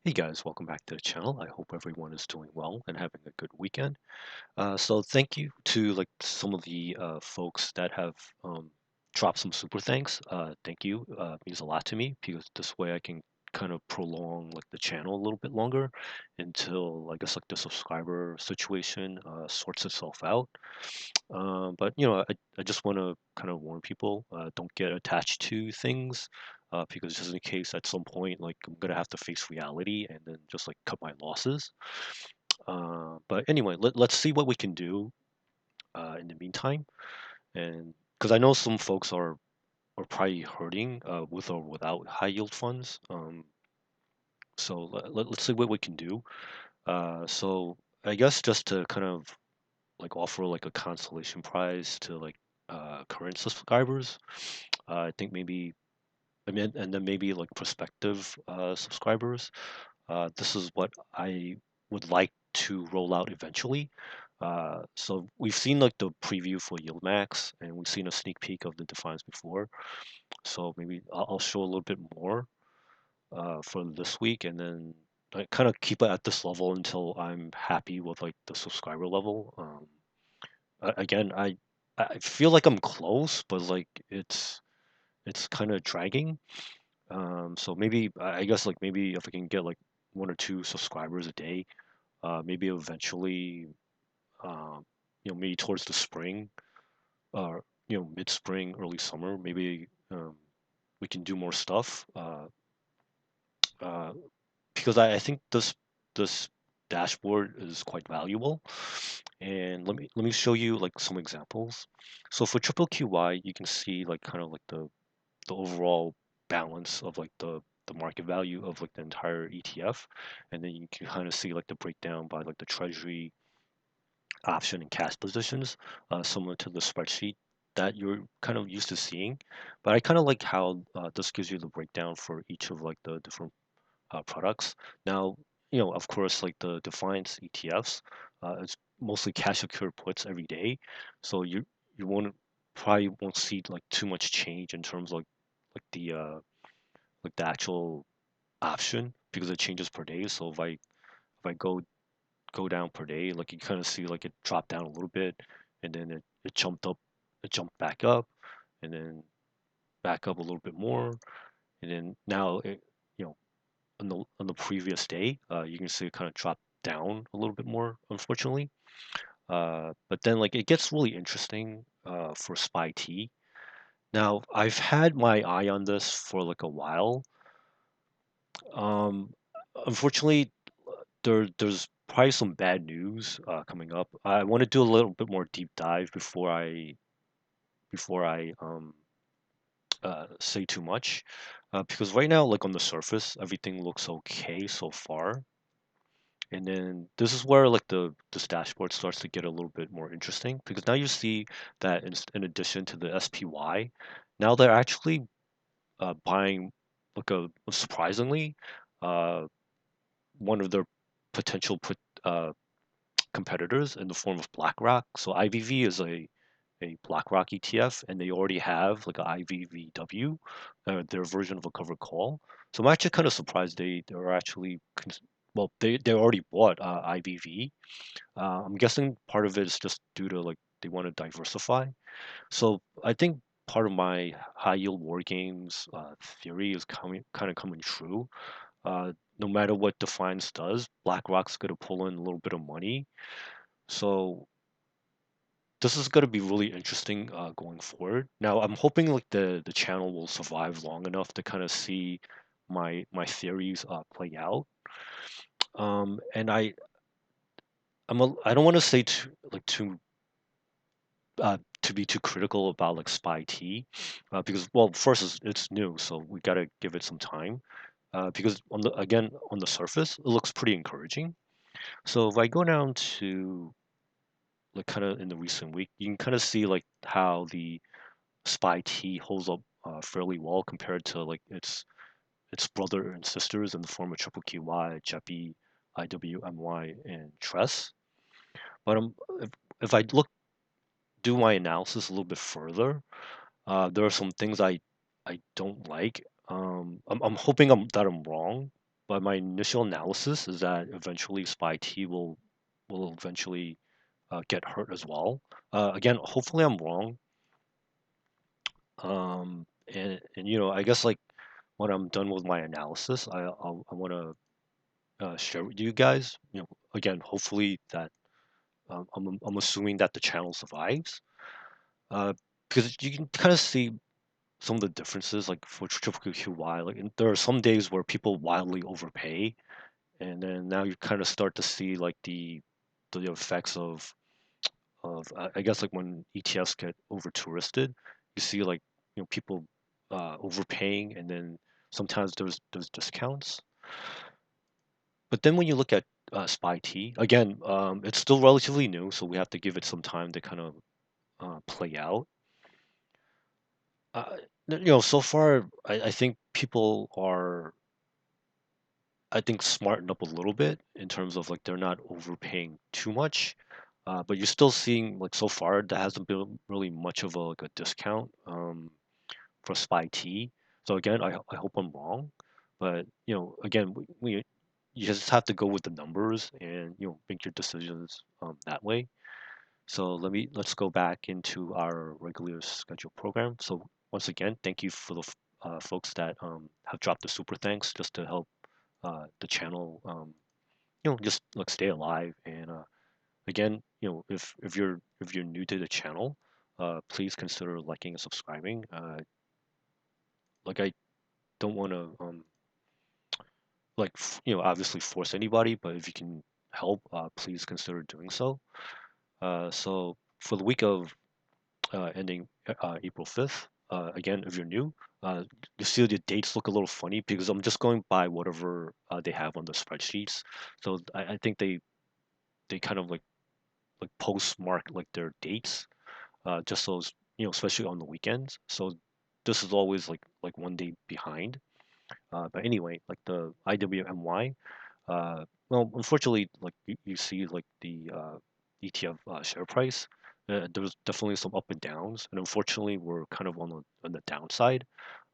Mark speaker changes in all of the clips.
Speaker 1: Hey guys, welcome back to the channel. I hope everyone is doing well and having a good weekend. So thank you to some of the folks that have dropped some super thanks. Thank you. Means a lot to me because this way I can kind of prolong the channel a little bit longer until I guess the subscriber situation sorts itself out. But I just want to kind of warn people, don't get attached to things, because just in case at some point I'm gonna have to face reality and then just cut my losses. But anyway, let's see what we can do in the meantime, and because I know some folks are probably hurting with or without high yield funds. So let's see what we can do. So I guess just to kind of offer a consolation prize to current subscribers. I think maybe I mean and then maybe prospective subscribers. This is what I would like to roll out eventually. So we've seen the preview for Yield Max, and we've seen a sneak peek of the Defiance before. So maybe I'll show a little bit more for this week, and then I kind of keep it at this level until I'm happy with the subscriber level. Again, I feel like I'm close, but it's kind of dragging. So maybe I guess maybe if I can get one or two subscribers a day, maybe eventually, um, maybe towards the spring, or mid-spring, early summer, maybe we can do more stuff. Uh, because I think this dashboard is quite valuable. And let me show you some examples. So for triple QY, you can see kind of the overall balance of the market value of the entire ETF, and then you can kind of see the breakdown by the treasury, option, and cash positions, similar to the spreadsheet that you're kind of used to seeing. But I kind of like how this gives you the breakdown for each of the different products. Now, of course, the Defiance ETFs, it's mostly cash secured puts every day, so you won't probably won't see too much change in terms of the the actual option because it changes per day. So if I go down per day, you kind of see it dropped down a little bit, and then it jumped up, it jumped back up, and then back up a little bit more, and then now you know on the previous day, you can see it kind of drop down a little bit more, unfortunately. But then it gets really interesting for SPYT. Now I've had my eye on this for a while. Um, Unfortunately, there's probably some bad news coming up. I want to do a little bit more deep dive before I say too much, because right now, on the surface, everything looks okay so far. And then this is where this dashboard starts to get a little bit more interesting because now you see that in addition to the SPY, now they're actually buying surprisingly uh, one of their potential competitors in the form of BlackRock. So IVV is a BlackRock ETF, and they already have an IVVW, their version of a covered call. So I'm actually kind of surprised they're actually well, they already bought IVV. I'm guessing part of it is just due to they want to diversify. So I think part of my high yield war games theory is coming true. No matter what Defiance does, BlackRock's going to pull in a little bit of money. So this is going to be really interesting going forward. Now, I'm hoping the channel will survive long enough to kind of see my theories play out. And I don't want to say to be too critical about SPY-T, because well, first it's new, so we got to give it some time. Because on the surface, it looks pretty encouraging. So if I go down to kind of in the recent week, you can kind of see how the SPY-T holds up fairly well compared to its brother and sisters in the form of Triple QY, JEPY, IWMY, and TRES. But if I do my analysis a little bit further, there are some things I don't like. I'm hoping that I'm wrong, but my initial analysis is that eventually SPYT will eventually get hurt as well. Again, hopefully I'm wrong. And I guess like when I'm done with my analysis, I want to share with you guys. Again, hopefully that I'm assuming that the channel survives. Uh, because you can kind of see some of the differences, like for QQQY, like there are some days where people wildly overpay, and then now you kind of start to see like the effects of I guess like when ETFs get over touristed, you see like people overpaying, and then sometimes there's discounts. But then when you look at SPY again, it's still relatively new, so we have to give it some time to kind of play out. Uh, so far I think people are I think smartened up a little bit in terms of like they're not overpaying too much. But you're still seeing like so far there hasn't been really much of a like a discount for SPY. So again, I hope I'm wrong, but again we you just have to go with the numbers and make your decisions that way. So let's go back into our regular schedule program. So once again, thank you for the folks that have dropped the super thanks just to help the channel just like stay alive. And again, if you're new to the channel, please consider liking and subscribing. Like I don't want to like obviously force anybody, but if you can help, please consider doing so. So for the week of ending April 5th. Again, if you're new, you see the dates look a little funny because I'm just going by whatever they have on the spreadsheets. So I think they kind of like postmark like their dates, just so especially on the weekends. So this is always like one day behind. But anyway, like the IWMY, well, unfortunately, like you see, like the ETF share price, there's definitely some up and downs, and unfortunately, we're kind of on the downside.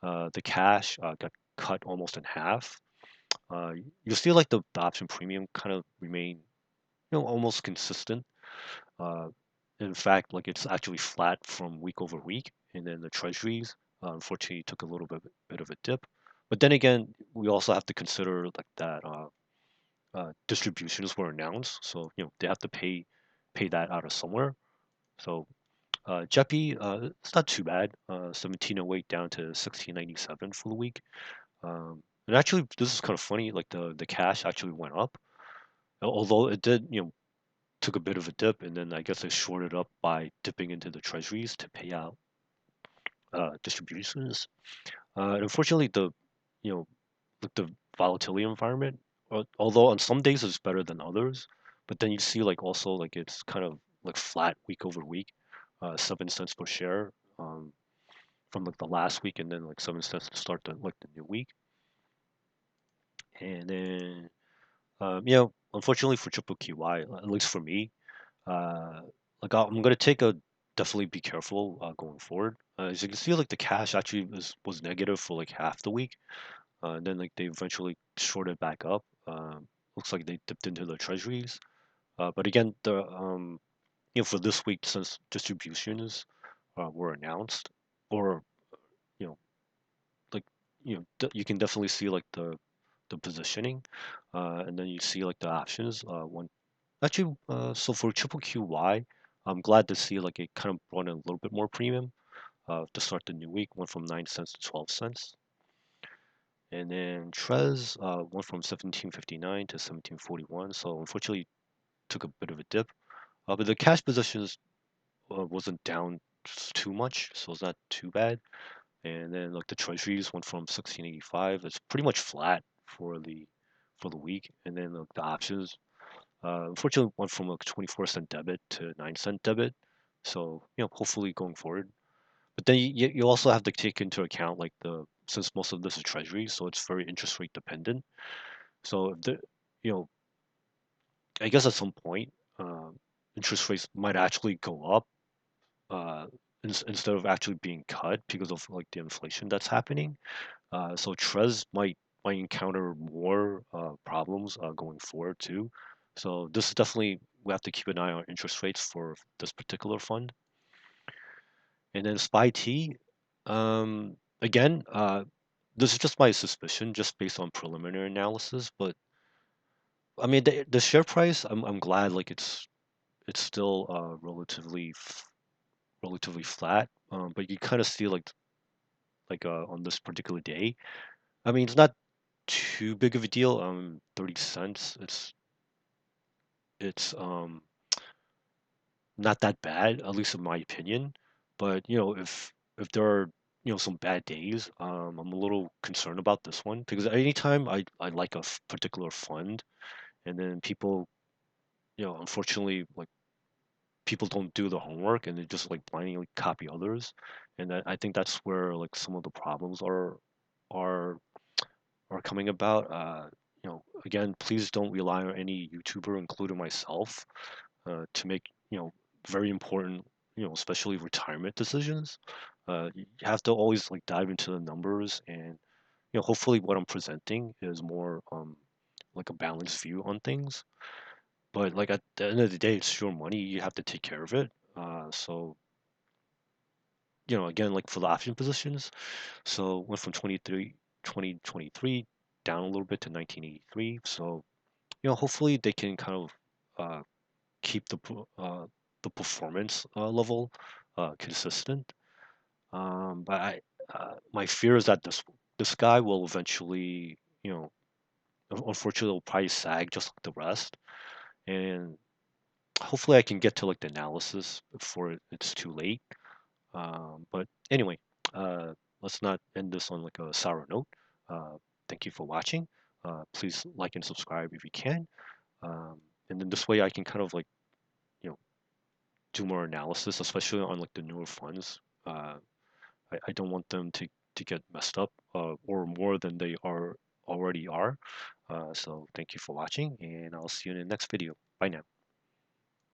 Speaker 1: The cash got cut almost in half. You see, like the option premium kind of remain, almost consistent. Uh, in fact, like it's actually flat from week over week, and then the treasuries, unfortunately, took a little bit of a dip. But then again, we also have to consider like that. Distributions were announced, so they have to pay that out of somewhere. So JEPY, it's not too bad. 1708 down to 1697 for the week. And actually, this is kind of funny. Like the cash actually went up, although it did took a bit of a dip, and then I guess they shorted up by dipping into the treasuries to pay out distributions. And unfortunately, you know like the volatility environment, although on some days it's better than others, but then you see like also like it's kind of like flat week over week, 7 cents per share from like the last week, and then like 7 cents to start the new week. And then unfortunately for triple QY, at least for me, uh, like I'm gonna take a definitely be careful going forward. As you can see, like the cash actually was negative for like half the week. And then like they eventually shorted back up. Looks like they dipped into the treasuries. But again, the for this week, since distributions were announced, or you know like you can definitely see like the positioning, and then you see like the options. One actually, so for triple QY, I'm glad to see like it kind of brought in a little bit more premium to start the new week. Went from 9 cents to 12 cents. And then Trez went from 1759 to 1741, so unfortunately took a bit of a dip. But the cash positions wasn't down too much, so it's not too bad. And then like the treasuries went from 1685, it's pretty much flat for the week. And then like, the options unfortunately went from like 24-cent debit to 9-cent debit. So hopefully going forward. But then you also have to take into account like the since most of this is treasury, so it's very interest rate dependent. So if you know, I guess at some point, interest rates might actually go up instead of actually being cut because of like the inflation that's happening. So Trez might might encounter more problems going forward too. So this is definitely we have to keep an eye on interest rates for this particular fund. And then SPYT, again, this is just my suspicion, just based on preliminary analysis. But I mean, the share price, I'm glad like it's still relatively flat. But you kind of see on this particular day. I mean, it's not too big of a deal. 30 cents. It's not that bad, at least in my opinion. But if there are some bad days, I'm a little concerned about this one because anytime I like particular fund and then people unfortunately like people don't do the homework and they just like blindly copy others, and I think that's where like some of the problems are are coming about. Again, please don't rely on any YouTuber, including myself, to make very important especially retirement decisions. You have to always like dive into the numbers, and hopefully what I'm presenting is more like a balanced view on things. But like at the end of the day, it's your money. You have to take care of it. So again, like for the option positions, so went from 2023 down a little bit to 1983. So hopefully they can kind of uh, keep the performance level consistent. But my fear is that this guy will eventually, unfortunately, will probably sag just like the rest. And hopefully, I can get to like the analysis before it's too late. But anyway, uh, let's not end this on like a sour note. Uh, Thank you for watching. Please like and subscribe if you can. Um, and then this way, I can kind of like you know do more analysis, especially on like the newer funds. Uh, I don't want them to get messed up or more than they already are. So thank you for watching, and I'll see you in the next video. Bye now.